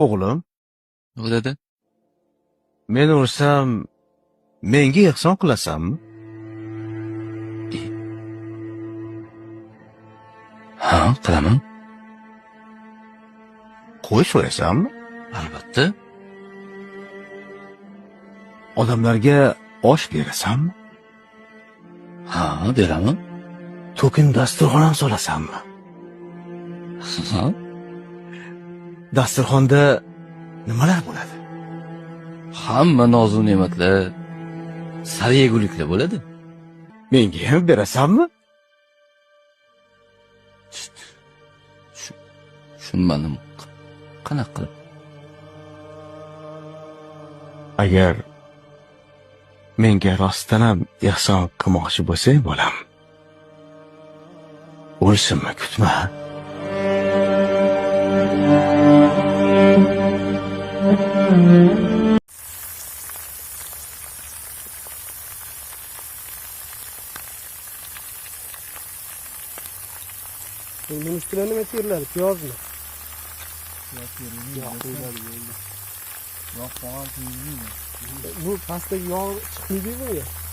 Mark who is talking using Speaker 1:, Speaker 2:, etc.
Speaker 1: O'g'lim,
Speaker 2: U dedi.
Speaker 1: men ursam, menga ehson qilasanmi?
Speaker 2: Ha, qilaman.
Speaker 1: Qo'y so'yasanmi?
Speaker 2: Albatta.
Speaker 1: Odamlarga osh berasanmi?
Speaker 2: Ha, beraman.
Speaker 1: To'kin dasturxon solasanmi?
Speaker 2: Ha,
Speaker 1: Dasturxonda nimalar bo'ladi?
Speaker 2: hamma nozu ne'matlar, sar yeguliklar bo'ladi.
Speaker 1: Menga ham berasanmi?
Speaker 2: Tushunmadim. Qanaqa qilib?
Speaker 1: Agar menga rostdan ham ehson qilmoqchi bo'lsang, bolam, o'lsinmi kutma.
Speaker 3: Bunun üstüne nima teriladi? Piyozmi? Bu pastdagi yog' chiqmaydi-ku.